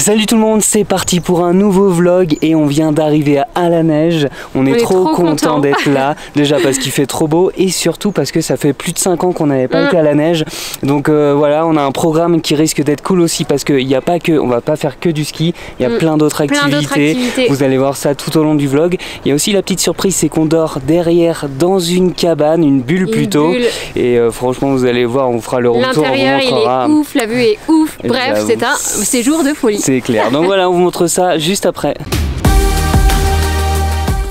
Salut tout le monde, c'est parti pour un nouveau vlog et on vient d'arriver à la neige. On est trop content d'être là, déjà parce qu'il fait trop beau et surtout parce que ça fait plus de 5 ans qu'on n'avait pas été à la neige. Donc voilà, on a un programme qui risque d'être cool aussi parce qu'il n'y a pas que, on va pas faire que du ski, il y a plein d'autres activités. Vous allez voir ça tout au long du vlog. Il y a aussi la petite surprise, c'est qu'on dort derrière dans une cabane, une bulle plutôt. Et franchement vous allez voir, on fera le retour. L'intérieur il est ouf, la vue est ouf. Bref, c'est un séjour de folie. C'est clair. Donc voilà, on vous montre ça juste après.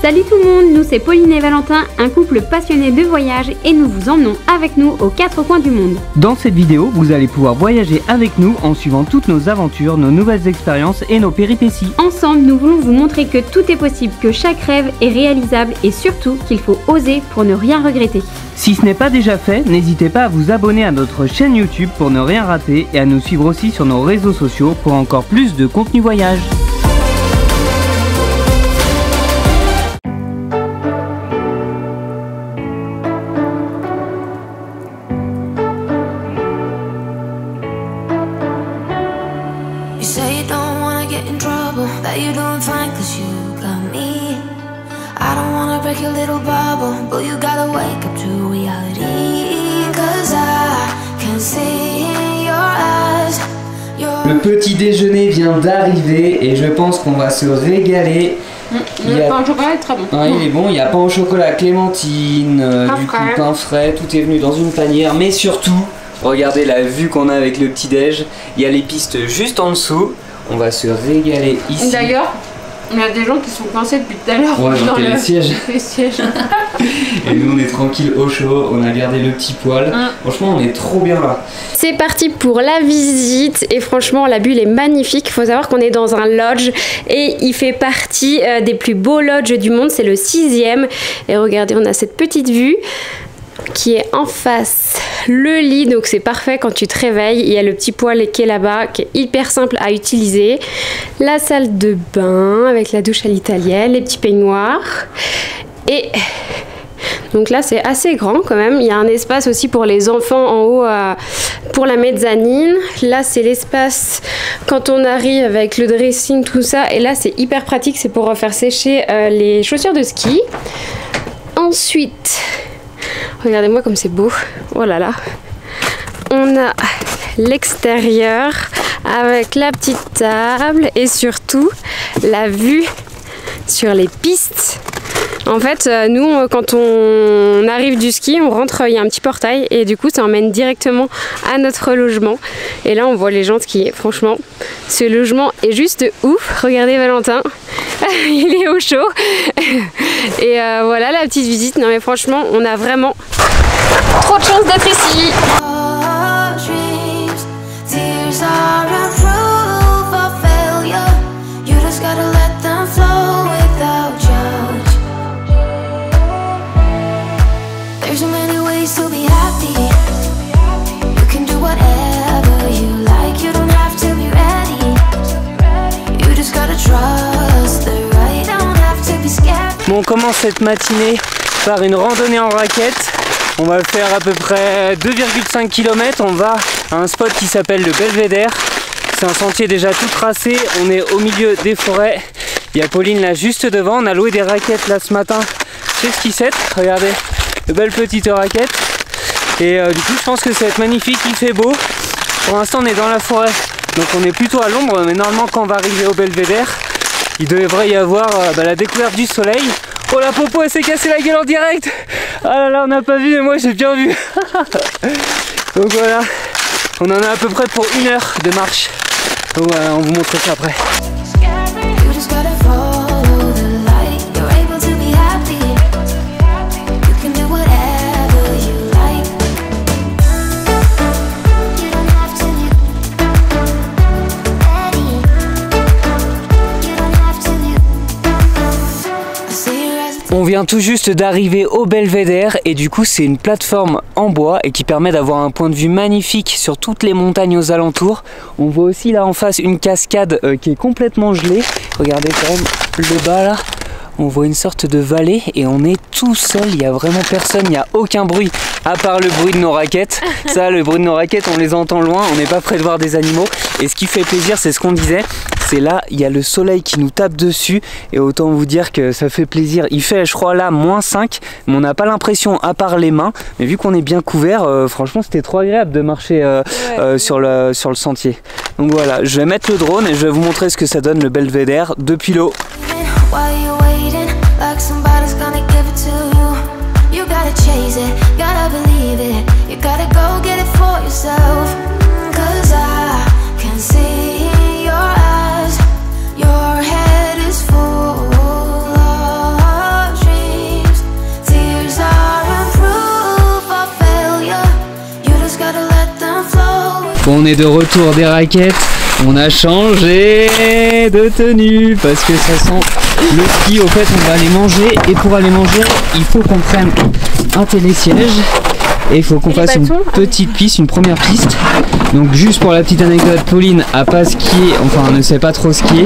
Salut tout le monde, nous c'est Pauline et Valentin, un couple passionné de voyage et nous vous emmenons avec nous aux 4 coins du monde. Dans cette vidéo, vous allez pouvoir voyager avec nous en suivant toutes nos aventures, nos nouvelles expériences et nos péripéties. Ensemble, nous voulons vous montrer que tout est possible, que chaque rêve est réalisable et surtout qu'il faut oser pour ne rien regretter. Si ce n'est pas déjà fait, n'hésitez pas à vous abonner à notre chaîne YouTube pour ne rien rater et à nous suivre aussi sur nos réseaux sociaux pour encore plus de contenu voyage. Le petit déjeuner vient d'arriver et je pense qu'on va se régaler. Le pain au chocolat est très bon. Ah, il est bon, il y a pain au chocolat, clémentine, du coup pain frais, tout est venu dans une panière. Mais surtout, regardez la vue qu'on a avec le petit déj. Il y a les pistes juste en dessous. On va se régaler ici. D'ailleurs, il y a des gens qui sont coincés depuis tout à l'heure dans les sièges. Et nous on est tranquille au chaud, on a gardé le petit poil. Franchement on est trop bien là. C'est parti pour la visite et franchement la bulle est magnifique. Il faut savoir qu'on est dans un lodge et il fait partie des plus beaux lodges du monde. C'est le 6e. Et regardez, on a cette petite vue qui est en face le lit, donc c'est parfait quand tu te réveilles. Il y a le petit poêle qui est là-bas, qui est hyper simple à utiliser. La salle de bain avec la douche à l'italienne, les petits peignoirs. Et donc là c'est assez grand quand même. Il y a un espace aussi pour les enfants en haut pour la mezzanine. Là c'est l'espace quand on arrive avec le dressing, tout ça. Et là c'est hyper pratique, c'est pour faire sécher les chaussures de ski. Ensuite, regardez-moi comme c'est beau. Oh là là. On a l'extérieur avec la petite table et surtout la vue sur les pistes. En fait, nous, quand on arrive du ski, on rentre, il y a un petit portail et du coup, ça emmène directement à notre logement. Et là, on voit les gens skier. Franchement, ce logement est juste ouf. Regardez Valentin, il est au chaud. Et voilà la petite visite. Non mais franchement, on a vraiment trop de chance d'être ici. Bon, on commence cette matinée par une randonnée en raquette. On va faire à peu près 2,5 km. On va à un spot qui s'appelle le Belvédère. C'est un sentier déjà tout tracé. On est au milieu des forêts. Il y a Pauline là juste devant. On a loué des raquettes là ce matin chez Ski7. Regardez, de belles petites raquettes. Et du coup je pense que ça va être magnifique. Il fait beau. Pour l'instant on est dans la forêt. Donc on est plutôt à l'ombre. Mais normalement quand on va arriver au Belvédère, il devrait y avoir la découverte du soleil. Oh la popo, elle s'est cassée la gueule en direct. Ah là là, on n'a pas vu mais moi j'ai bien vu. Donc voilà, on en a à peu près pour 1 heure de marche. Donc voilà, on vous montre ça après. On vient tout juste d'arriver au Belvédère et du coup c'est une plateforme en bois et qui permet d'avoir un point de vue magnifique sur toutes les montagnes aux alentours. On voit aussi là en face une cascade qui est complètement gelée. Regardez quand même le bas là. On voit une sorte de vallée et on est tout seul, il n'y a vraiment personne, il n'y a aucun bruit à part le bruit de nos raquettes. Ça, le bruit de nos raquettes, on les entend loin, on n'est pas près de voir des animaux. Et ce qui fait plaisir, c'est ce qu'on disait, c'est là, il y a le soleil qui nous tape dessus et autant vous dire que ça fait plaisir. Il fait, je crois là, -5, mais on n'a pas l'impression à part les mains, mais vu qu'on est bien couvert, franchement c'était trop agréable de marcher sur le sentier. Donc voilà, je vais mettre le drone et je vais vous montrer ce que ça donne le belvédère depuis l'eau. Bon, on est de retour des raquettes, on a changé de tenue parce que ça sent le ski. Au fait, on va aller manger et pour aller manger, il faut qu'on prenne un télésiège et il faut qu'on fasse une petite piste, une première piste. Donc juste pour la petite anecdote, Pauline a pas skié, enfin ne sait pas trop skier.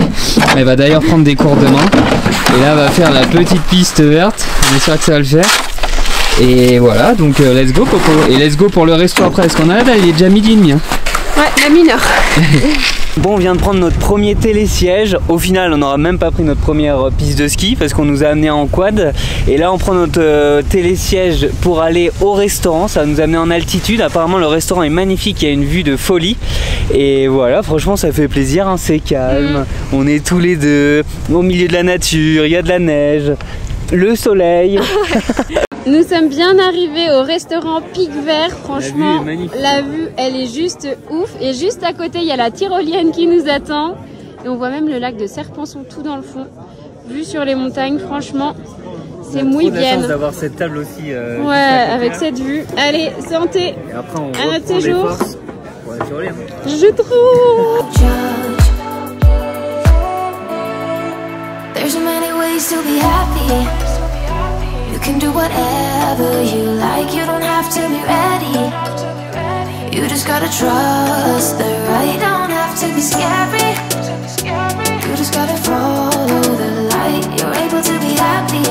Elle va d'ailleurs prendre des cours demain et là elle va faire la petite piste verte. On espère que ça va le faire. Et voilà, donc let's go Popo. Et let's go pour le resto après, parce qu'on a là, il est déjà 12h30. Hein. Ouais, la mineure. Bon, on vient de prendre notre premier télésiège. Au final, on n'aura même pas pris notre première piste de ski parce qu'on nous a amené en quad. Et là, on prend notre télésiège pour aller au restaurant. Ça va nous amener en altitude. Apparemment, le restaurant est magnifique. Il y a une vue de folie. Et voilà, franchement, ça fait plaisir. Hein. C'est calme. On est tous les deux au milieu de la nature. Il y a de la neige, le soleil. Nous sommes bien arrivés au restaurant Pic Vert. Franchement, la vue, elle est juste ouf. Et juste à côté, il y a la tyrolienne qui nous attend. Et on voit même le lac de Serpenson tout dans le fond. Vue sur les montagnes, franchement, c'est muy bien. On a la chance d'avoir cette table aussi. Ouais, avec cette vue. Allez, santé. Et après, on à notre séjour. Pour la tyrolienne. Je trouve. There's many ways to be happy. You can do whatever you like. You don't have to be ready. You just gotta trust the right. Don't have to be scary. You just gotta follow the light. You're able to be happy.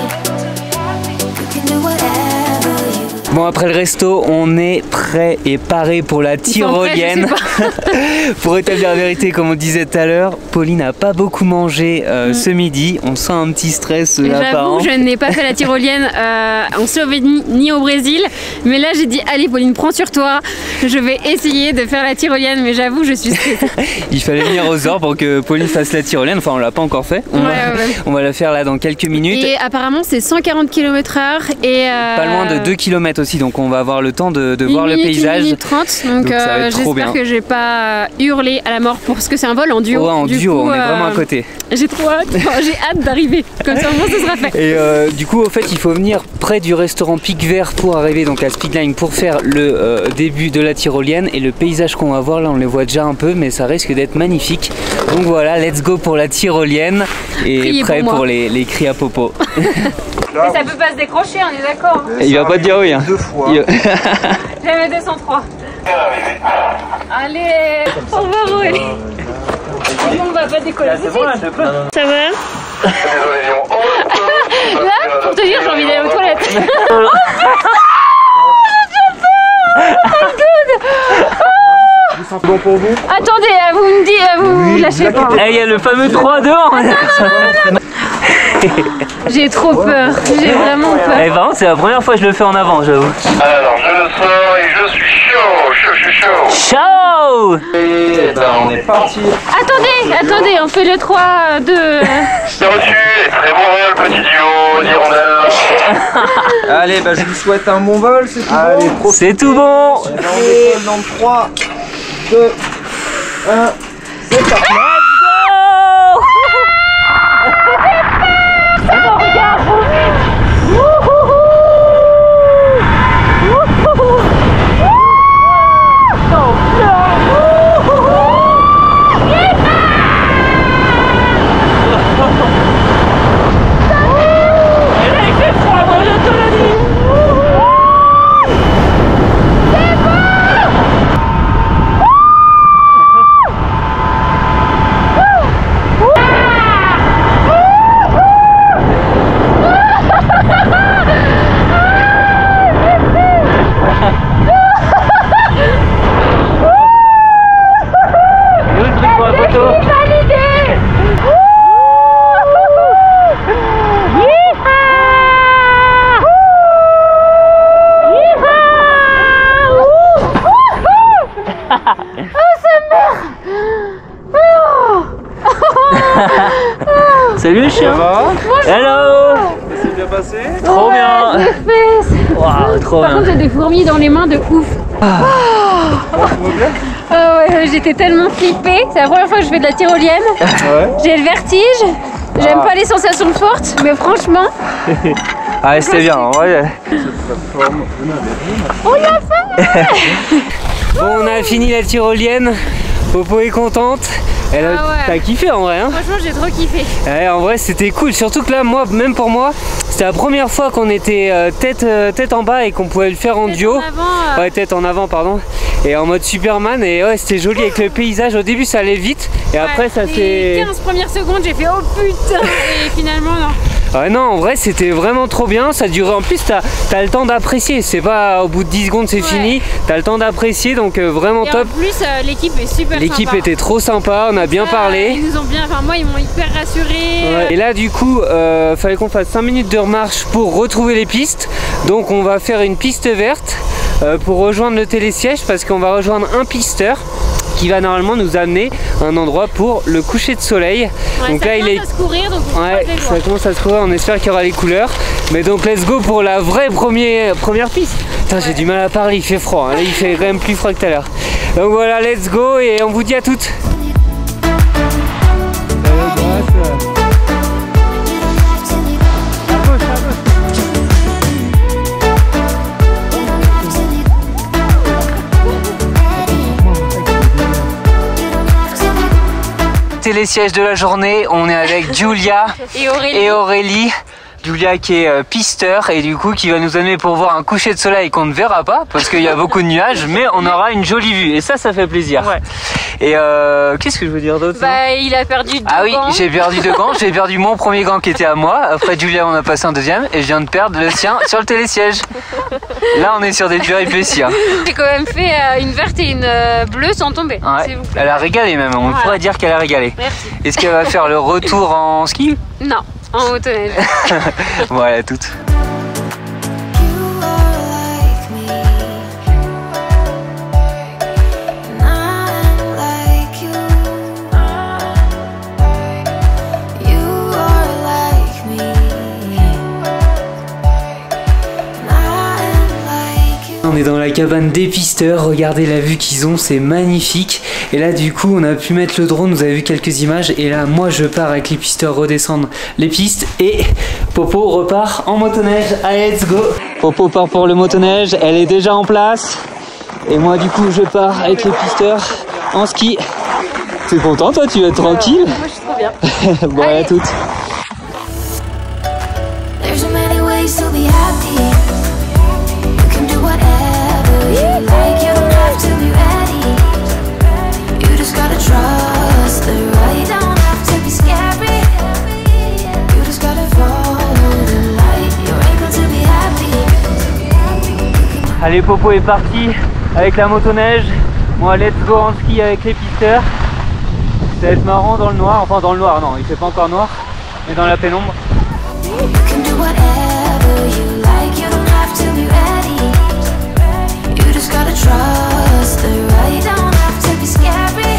You can do whatever you like. Bon, après le resto, on est prêt et paré pour la tyrolienne. Pour établir la vérité, comme on disait tout à l'heure, Pauline n'a pas beaucoup mangé ce midi. On sent un petit stress apparent. J'avoue, je n'ai pas fait la tyrolienne en Slovénie ni au Brésil. Mais là, j'ai dit, allez Pauline, prends sur toi. Je vais essayer de faire la tyrolienne. Mais j'avoue, je suis stressée. Il fallait venir aux heures pour que Pauline fasse la tyrolienne. Enfin, on l'a pas encore fait. On va la faire là dans quelques minutes. Et apparemment, c'est 140 km/h. Et pas loin de 2 km aussi. Donc, on va avoir le temps de voir le paysage. 1 minute 30. Donc j'espère que j'ai pas hurlé à la mort parce que c'est un vol en duo. Ouais, en duo, on est vraiment à côté. J'ai trop hâte. J'ai hâte d'arriver. Comme ça, au moins, ce sera fait. Et du coup, au fait, il faut venir près du restaurant Pic Vert pour arriver donc à Speedline pour faire le début de la tyrolienne. Et le paysage qu'on va voir là, on les voit déjà un peu, mais ça risque d'être magnifique. Donc voilà, let's go pour la tyrolienne et Priez prêt pour les cris à Popo. Mais ça peut pas se décrocher, on est d'accord. Il va pas te dire oui. Hein. 2 fois. J'avais 203. Allez, au revoir Aurélie. On va pas décoller tout de suite. Ça va? Là, pour te dire, j'ai envie d'aller aux toilettes. Bon pour vous? Attendez, vous me dites, vous lâchez pas. Il y a le fameux 3 dehors. J'ai trop peur, j'ai vraiment peur. Eh ben, c'est la première fois que je le fais en avant, j'avoue. Alors, je le sors et je suis chaud. Ciao. Et ben on est parti. Attendez, on fait le 3, 2. Bien reçu, et très bon vol, petit duo, d'hirondelle. Allez, bah je vous souhaite un bon vol, c'est tout bon. C'est tout bon. Et ben on décolle dans 3, 2, 1, c'est parti. Salut le chien. Hello. C'est bien passé? Trop bien. Waouh, trop Par bien. contre, j'ai des fourmis dans les mains de ouf. Ouais, j'étais tellement flippée. C'est la première fois que je fais de la tyrolienne. J'ai le vertige. J'aime pas les sensations fortes, mais franchement. Ah, c'était bien, en vrai. On l'a fait. Bon, on a fini la tyrolienne. Popo est contente. Elle a... Ah ouais. T'as kiffé en vrai, hein? Franchement, j'ai trop kiffé. Ouais, en vrai, c'était cool. Surtout que là, moi, même pour moi, c'était la première fois qu'on était tête en bas et qu'on pouvait le faire en duo. En avant, Ouais, tête en avant, pardon. Et en mode Superman. Et ouais, c'était joli avec le paysage. Au début, ça allait vite. Et après, ça les s'est. 15 premières secondes, j'ai fait oh putain. Et finalement, non. Ouais, non, en vrai, c'était vraiment trop bien. Ça durait. En plus, t'as le temps d'apprécier. C'est pas au bout de 10 secondes, c'est fini. T'as le temps d'apprécier. Donc, vraiment Et top. en plus, l'équipe est super L'équipe sympa. était trop sympa. On a bien parlé. Ils nous ont bien. Enfin, moi, ils m'ont hyper rassuré. Ouais. Et là du coup fallait qu'on fasse 5 minutes de remarche pour retrouver les pistes. Donc on va faire une piste verte pour rejoindre le télésiège, parce qu'on va rejoindre un pisteur qui va normalement nous amener à un endroit pour le coucher de soleil. Ouais, Donc ça là il est... commence à se courir, donc on Ouais, croise les ça doigts. commence à se courir, on espère qu'il y aura les couleurs. Mais donc let's go pour la vraie première piste. Putain, j'ai du mal à parler, il fait froid, hein. Là il fait quand même plus froid que tout à l'heure. Donc voilà, let's go et on vous dit à toutes. Télésiège de la journée, on est avec Julia et Aurélie. Julia qui est pisteur et du coup qui va nous amener pour voir un coucher de soleil qu'on ne verra pas parce qu'il y a beaucoup de nuages, mais on aura une jolie vue et ça fait plaisir. Ouais. Et qu'est-ce que je veux dire d'autre? Bah, il a perdu 2 Ah oui, gants. j'ai perdu 2 gants, j'ai perdu mon premier gant qui était à moi, après Julia on a passé un deuxième et je viens de perdre le sien sur le télésiège. Là on est sur des péripéties. Hein. J'ai quand même fait une verte et une bleue sans tomber. Ouais. s'il vous plaît. Elle a régalé même, on pourrait dire qu'elle a régalé. Merci. Est-ce qu'elle va faire le retour en ski? Non, en motoneige. Voilà, toutes. You are like me, and I'm like you. You are like me, and I'm like you. On est dans la cabane des pisteurs, regardez la vue qu'ils ont, c'est magnifique. Et là du coup on a pu mettre le drone, vous avez vu quelques images. Et là moi je pars avec les pisteurs redescendre les pistes et Popo repart en motoneige. Allez, let's go. Popo part pour le motoneige, elle est déjà en place. Et moi du coup je pars avec les pisteurs en ski. T'es content toi? Tu vas être tranquille? Moi, je suis trop bien. Bon, allez, à toutes. There's so many ways to be happy. You can do whatever you like. You don't have to be ready. You just gotta trust the right. Don't have to be scary. You just gotta follow the light. You're able to be happy. Allez, Popo est parti avec la motoneige. Moi, let's go en ski avec les pisteurs. Ça va être marrant dans le noir, enfin dans le noir, non, il fait pas encore noir, mais dans la pénombre. You can do whatever you like. You don't have to be ready. You just gotta trust the right. Don't have to be scary.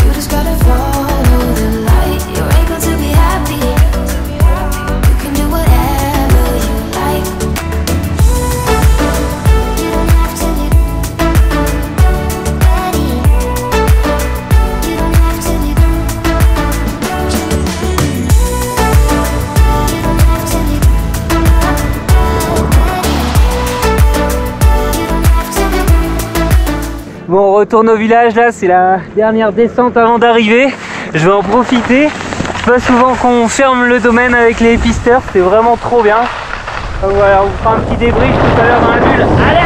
You just gotta follow the light. You're able to be happy. You can do whatever you like. You don't have to be ready. You don't have to be. Bon, on retourne au village, là c'est la dernière descente avant d'arriver. Je vais en profiter. C'est pas souvent qu'on ferme le domaine avec les pisteurs, c'est vraiment trop bien. Donc voilà, on vous fera un petit débrief tout à l'heure dans la bulle. Allez, à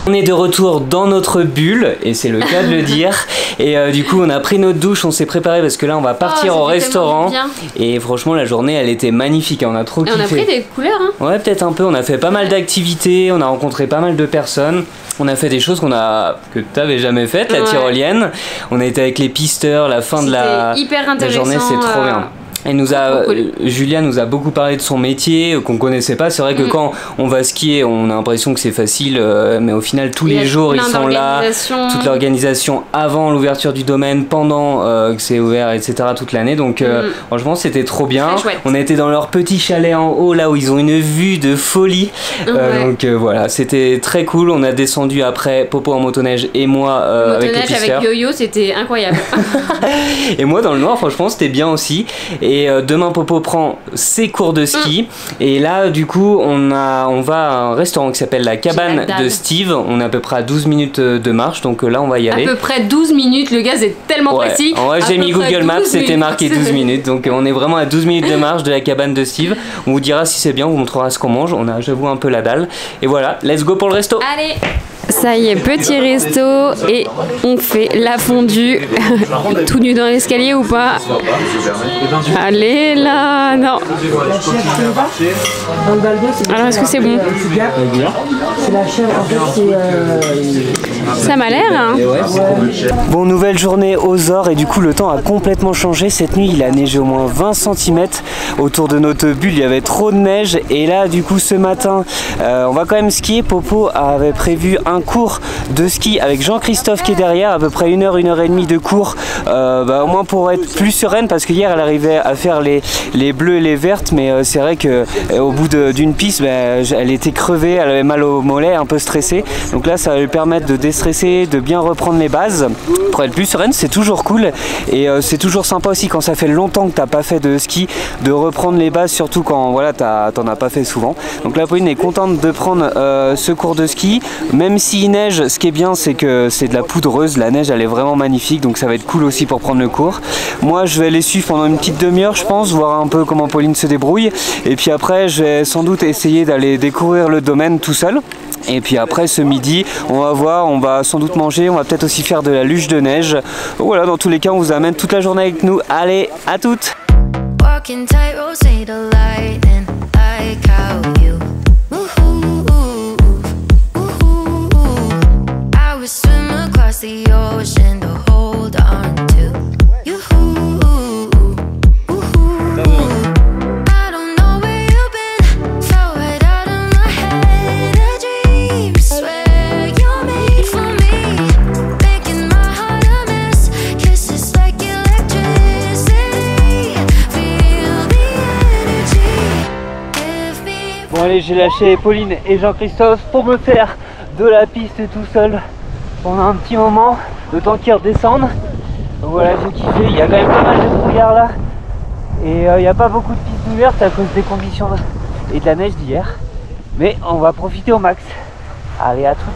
on est de retour dans notre bulle, et c'est le cas de le dire. Et du coup on a pris notre douche, on s'est préparé parce que là on va partir au restaurant. Et franchement la journée elle était magnifique, on a trop kiffé. On a pris des couleurs, hein. Ouais, peut-être un peu, on a fait pas mal d'activités, on a rencontré pas mal de personnes. On a fait des choses que t'avais jamais faites, la tyrolienne. On a été avec les pisteurs, la fin de la hyper intéressant, journée, c'est trop bien. Julia nous a beaucoup parlé de son métier qu'on connaissait pas. C'est vrai que quand on va skier, on a l'impression que c'est facile, mais au final tous les jours ils sont là, toute l'organisation avant l'ouverture du domaine, pendant que c'est ouvert, etc. toute l'année. Donc franchement c'était trop bien. On a été dans leur petit chalet en haut là où ils ont une vue de folie. Donc voilà, c'était très cool. On a descendu après Popo en motoneige et moi avec les pisteurs. Avec Yo-Yo, c'était incroyable. Et moi dans le noir, franchement c'était bien aussi. Et demain Popo prend ses cours de ski et là du coup on va à un restaurant qui s'appelle la cabane de Steve. On est à peu près à 12 minutes de marche, donc là on va y aller. À peu près 12 minutes, le gars c'est tellement précis. En vrai j'ai mis Google Maps, c'était marqué 12 minutes, donc on est vraiment à 12 minutes de marche de la cabane de Steve. On vous dira si c'est bien, on vous montrera ce qu'on mange. On a, j'avoue, un peu la dalle. Et voilà, let's go pour le resto. Allez. Ça y est, petit resto et on fait la fondue. Tout nu dans l'escalier ou pas? Allez là, non. Alors est-ce que c'est bon? Ça m'a l'air hein. Bon, nouvelle journée aux Ors et du coup le temps a complètement changé. Cette nuit il a neigé au moins 20 cm autour de notre bulle, il y avait trop de neige. Et là du coup ce matin on va quand même skier. Popo avait prévu un cours de ski avec Jean-Christophe qui est derrière, à peu près 1 heure, 1 heure et demie de cours, au moins pour être plus sereine, parce que hier elle arrivait à faire les bleues et les vertes, mais c'est vrai que au bout d'une piste elle était crevée, elle avait mal au mollet, un peu stressée. Donc là ça va lui permettre de déstresser, de bien reprendre les bases pour être plus sereine. C'est toujours cool et c'est toujours sympa aussi quand ça fait longtemps que t'as pas fait de ski, de reprendre les bases, surtout quand voilà t'en as pas fait souvent. Donc là Pauline est contente de prendre ce cours de ski, même s'il neige. Ce qui est bien c'est que c'est de la poudreuse, la neige elle est vraiment magnifique, donc ça va être cool aussi pour prendre le cours. Moi je vais les suivre pendant une petite demi-heure je pense, voir un peu comment Pauline se débrouille, et puis après je vais sans doute essayer d'aller découvrir le domaine tout seul. Et puis après ce midi on va voir, on va sans doute manger, on va peut-être aussi faire de la luge de neige. Voilà, dans tous les cas on vous amène toute la journée avec nous. Allez, à toutes. The ocean to hold on to you. I don't know where you've been, so right out of my head. A dream, swear you're made for me, making my heart a mess. Kisses like electricity, feel the energy. Give me. Bon allez, j'ai lâché Pauline et Jean-Christophe pour me faire de la piste tout seul pendant un petit moment, le temps qu'ils redescendent. Donc voilà, j'ai kiffé. Il y a quand même pas mal de brouillard là et il n'y a pas beaucoup de pistes ouvertes à cause des conditions et de la neige d'hier, mais on va profiter au max. Allez, à toutes.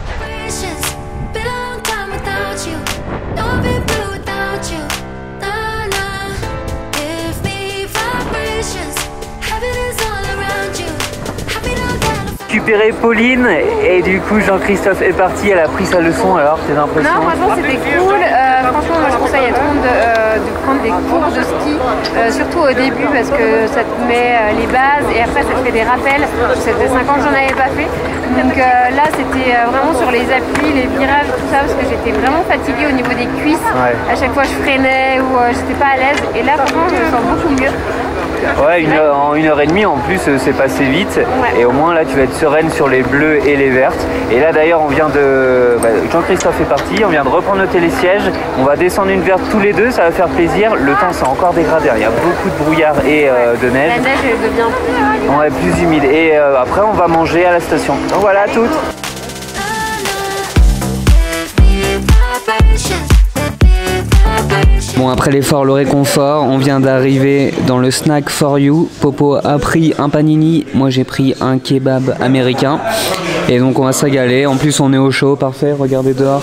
Récupérer Pauline et du coup Jean-Christophe est parti, elle a pris sa leçon. Alors tes impressions? Non, franchement c'était cool. Franchement moi je conseille à tout le monde de prendre des cours de ski, surtout au début parce que ça te met les bases et après ça te fait des rappels. Ça faisait 5 ans que j'en avais pas fait, donc là c'était vraiment sur les appuis, les virages, tout ça, parce que j'étais vraiment fatiguée au niveau des cuisses. À chaque fois je freinais ou j'étais pas à l'aise, et là franchement je me sens beaucoup mieux. Ouais, en 1 heure et demie en plus c'est passé vite, et au moins là tu vas être sereine sur les bleus et les vertes. Et là d'ailleurs on vient de... Jean-Christophe est parti, on vient de reprendre le télésiège, on va descendre une verte tous les deux, ça va faire plaisir. Le temps s'est encore dégradé, il y a beaucoup de brouillard et de neige. La neige elle devient plus humide. Ouais, plus humide, et après on va manger à la station. Donc voilà, à toutes. Bon, après l'effort, le réconfort, on vient d'arriver dans le snack for you. Popo a pris un panini, moi j'ai pris un kebab américain. Et donc on va se régaler. En plus on est au chaud, parfait, regardez dehors.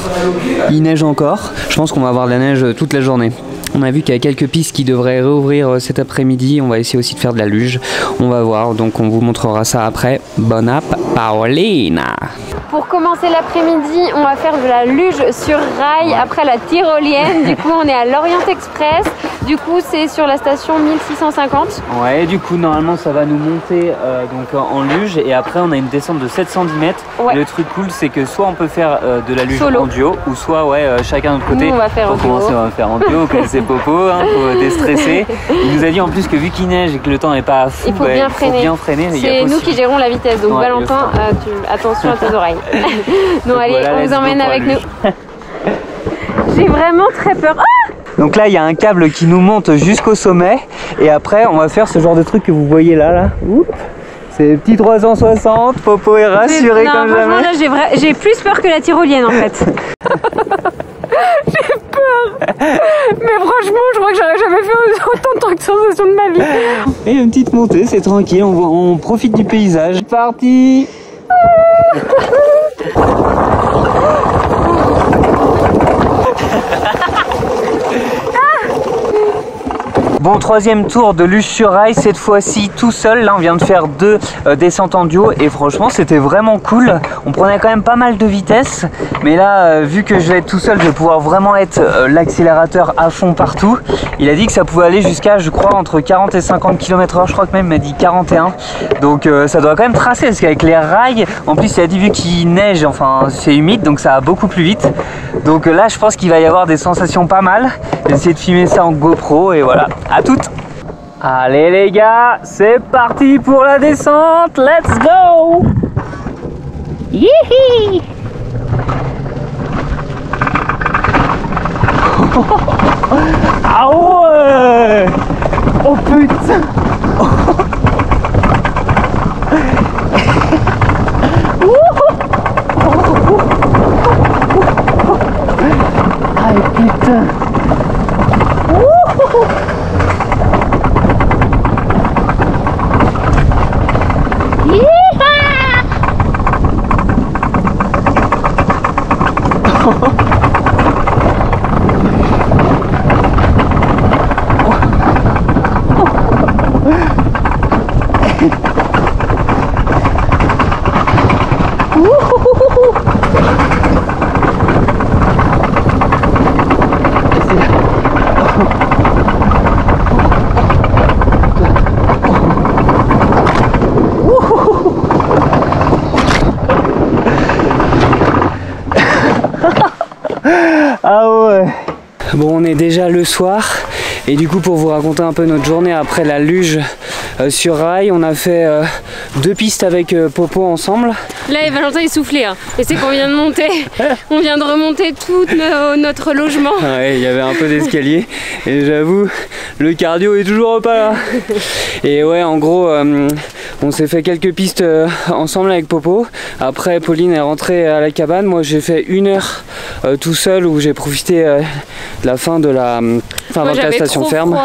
Il neige encore, je pense qu'on va avoir de la neige toute la journée. On a vu qu'il y a quelques pistes qui devraient réouvrir cet après-midi. On va essayer aussi de faire de la luge. On va voir, donc on vous montrera ça après. Bon app, Paulina. Pour commencer l'après-midi, on va faire de la luge sur rail après la tyrolienne. Du coup, on est à l'Orient Express. Du coup, c'est sur la station 1650. Ouais, du coup, normalement, ça va nous monter donc en luge et après, on a une descente de 710 mètres. Ouais. Le truc cool, c'est que soit on peut faire de la luge Solo. en duo ou soit chacun de notre côté. Nous, on va faire en duo. On va faire en duo, comme c'est Popo, hein, faut déstresser. Il nous a dit en plus que vu qu'il neige et que le temps n'est pas fou, Il faut bien freiner. C'est nous qui gérons la vitesse. Donc Ouais, Valentin, attention à tes oreilles. Non, allez, voilà, on let's vous emmène go pour la avec nous. luge. J'ai vraiment très peur. Ah, Donc là, il y a un câble qui nous monte jusqu'au sommet. Et après, on va faire ce genre de truc que vous voyez là. Oups. C'est petit 360. Popo est rassuré non, comme franchement, jamais. là, j'ai plus peur que la tyrolienne en fait. J'ai peur. Mais franchement, je crois que j'aurais jamais fait autant de sensations de ma vie. Et une petite montée, c'est tranquille. On profite du paysage. C'est parti. Bon, troisième tour de luge sur rail, cette fois-ci tout seul. Là, on vient de faire 2 descentes en duo et franchement, c'était vraiment cool. On prenait quand même pas mal de vitesse, mais là, vu que je vais être tout seul, je vais pouvoir vraiment être l'accélérateur à fond partout. Il a dit que ça pouvait aller jusqu'à, je crois, entre 40 et 50 km/h. Je crois que même il m'a dit 41. Donc, ça doit quand même tracer parce qu'avec les rails, en plus, il a dit vu qu'il neige, enfin, c'est humide, donc ça va beaucoup plus vite. Donc là, je pense qu'il va y avoir des sensations pas mal. J'ai essayé de filmer ça en GoPro et voilà. À toutes. Allez les gars, c'est parti pour la descente. Let's go. Yihi. Ah ouais. Oh putain. Ah putain. Ah ouais. Bon, on est déjà le soir et du coup pour vous raconter un peu notre journée après la luge sur rail, on a fait 2 pistes avec Popo ensemble. Là, Valentin est soufflé. Hein. Et c'est qu'on vient de monter. On vient de remonter tout notre logement. Ouais, il y avait un peu d'escalier et j'avoue, le cardio est toujours pas là. Et ouais, en gros, on s'est fait quelques pistes ensemble avec Popo. Après, Pauline est rentrée à la cabane. Moi, j'ai fait 1 heure tout seul où j'ai profité de la fin de la, station ferme.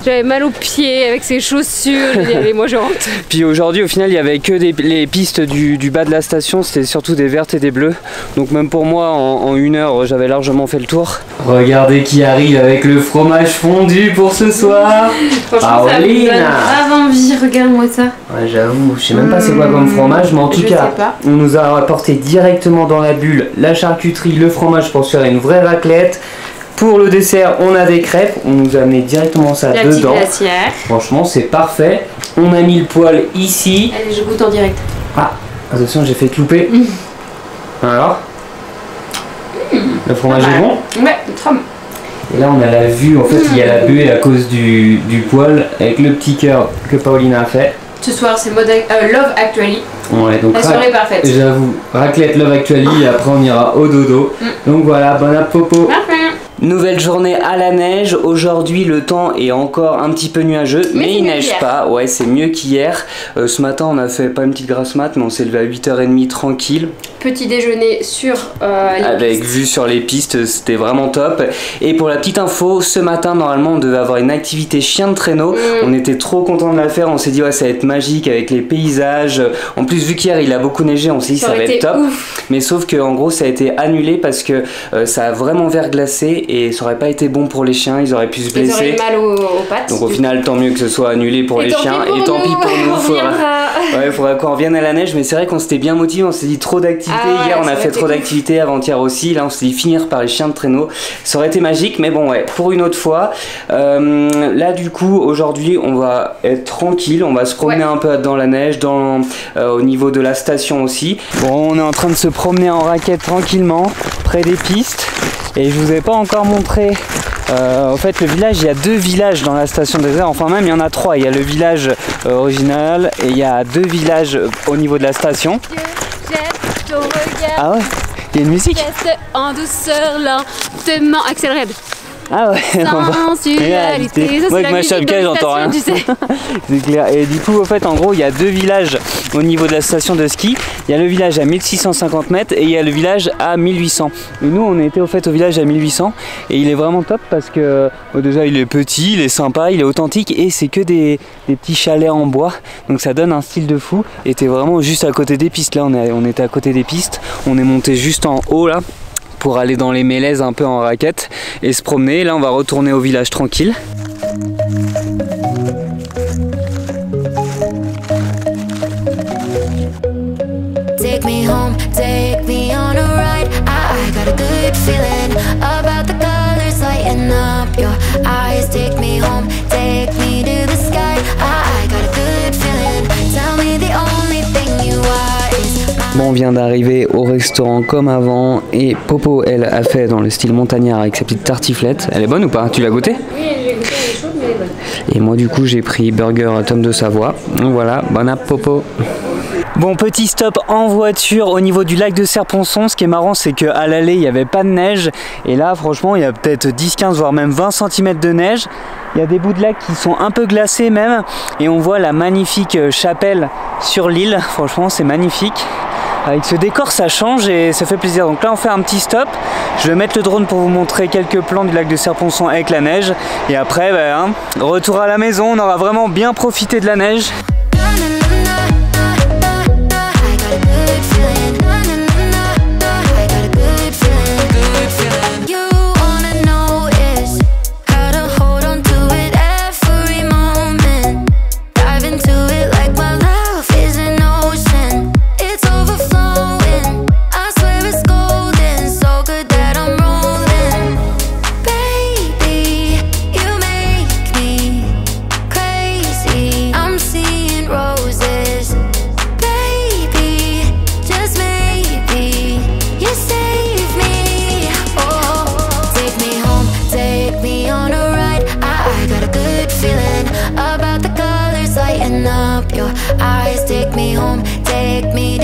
J'avais mal aux pieds avec ses chaussures. J'ai dit, allez, moi je rentre. Puis aujourd'hui, au final, il y avait que les pistes du bas de la station. C'était surtout des vertes et des bleues. Donc même pour moi, en 1 heure, j'avais largement fait le tour. Regardez qui arrive avec le fromage fondu pour ce soir. Franchement, ça me donne grave envie. Regarde-moi ça. Ouais, j'avoue, je sais même pas c'est quoi comme fromage, mais en tout cas, on nous a apporté directement dans la bulle la charcuterie, le fromage pour se faire une vraie raclette. Pour le dessert, on a des crêpes, on nous a amené directement ça dedans. Glacière. Franchement, c'est parfait. On a mis le poêle ici. Allez, je goûte en direct. Ah, attention, j'ai fait louper. Alors, le fromage est bon? Ouais, trop bon. Et là, on a la vue, en fait, il y a la buée à cause du poêle avec le petit cœur que Pauline a fait. Ce soir, c'est mode Love Actually. Ouais, donc la soirée est parfaite. J'avoue, raclette Love Actually et après on ira au dodo. Donc voilà, bon apéro. Nouvelle journée à la neige. Aujourd'hui, le temps est encore un petit peu nuageux, mais il neige pas. Ouais, c'est mieux qu'hier. Ce matin, on a fait pas une petite grasse mat, mais on s'est levé à 8h30 tranquille. Petit déjeuner sur les avec pistes. vue sur les pistes, c'était vraiment top. Et pour la petite info, ce matin, normalement, on devait avoir une activité chien de traîneau. On était trop content de la faire. On s'est dit, ouais, ça va être magique avec les paysages. En plus, vu qu'hier, il a beaucoup neigé, on s'est dit, ça va être top. Ouf. Mais sauf que, en gros, ça a été annulé parce que ça a vraiment verglacé. et ça aurait pas été bon pour les chiens, ils auraient pu se blesser. Ils auraient mal aux pattes. Donc au final, tant mieux que ce soit annulé pour les chiens et tant pis pour nous. Faudra qu'on revienne à la neige, mais c'est vrai qu'on s'était bien motivé, on s'est dit trop d'activités. Hier on a fait trop d'activités, avant-hier aussi, là on s'est dit finir par les chiens de traîneau. Ça aurait été magique, mais bon ouais, pour une autre fois. Là du coup, aujourd'hui on va être tranquille, on va se promener un peu dans la neige, au niveau de la station aussi. Bon, on est en train de se promener en raquette tranquillement, près des pistes, et je vous ai pas encore montré. En fait, le village, il y a 2 villages dans la station désert, enfin même il y en a 3. Il y a le village original et il y a 2 villages au niveau de la station. Ah ouais, il y a une musique. En douceur, lentement, accéléré. Ah ouais, sensualité. Moi avec ma chapka j'entends rien. C'est clair. Et du coup, en fait, en gros, il y a 2 villages au niveau de la station de ski. Il y a le village à 1650 mètres et il y a le village à 1800. Et nous, on était au fait au village à 1800 et il est vraiment top parce que déjà il est petit, il est sympa, il est authentique et c'est que des petits chalets en bois. Donc ça donne un style de fou. Et t'es vraiment juste à côté des pistes. Là, on était à côté des pistes. On est monté juste en haut là, pour aller dans les mélèzes un peu en raquette et se promener. Là on va retourner au village tranquille. Take me home, take me on a ride. I got a good feeling about the colors lighting up your eyes. Take me home, take me to the sky. I got a good feeling. Tell me the only thing you are is Bon, on vient d'arriver au restaurant comme avant et Popo, elle, a fait dans le style montagnard avec sa petite tartiflette. Elle est bonne ou pas? Tu l'as goûtée? Oui, j'ai goûté, elle est chaude, mais elle est bonne. Et moi du coup j'ai pris burger Tom de Savoie. Donc voilà, bon app Popo. Bon, petit stop en voiture au niveau du lac de Serponçon. Ce qui est marrant, c'est qu'à l'aller il n'y avait pas de neige et là franchement il y a peut-être 10-15 voire même 20 cm de neige. Il y a des bouts de lac qui sont un peu glacés même et on voit la magnifique chapelle sur l'île. Franchement c'est magnifique. Avec ce décor ça change et ça fait plaisir. Donc là on fait un petit stop. Je vais mettre le drone pour vous montrer quelques plans du lac de Serponçon avec la neige. Et après retour à la maison, on aura vraiment bien profité de la neige. up your eyes. Take me home, take me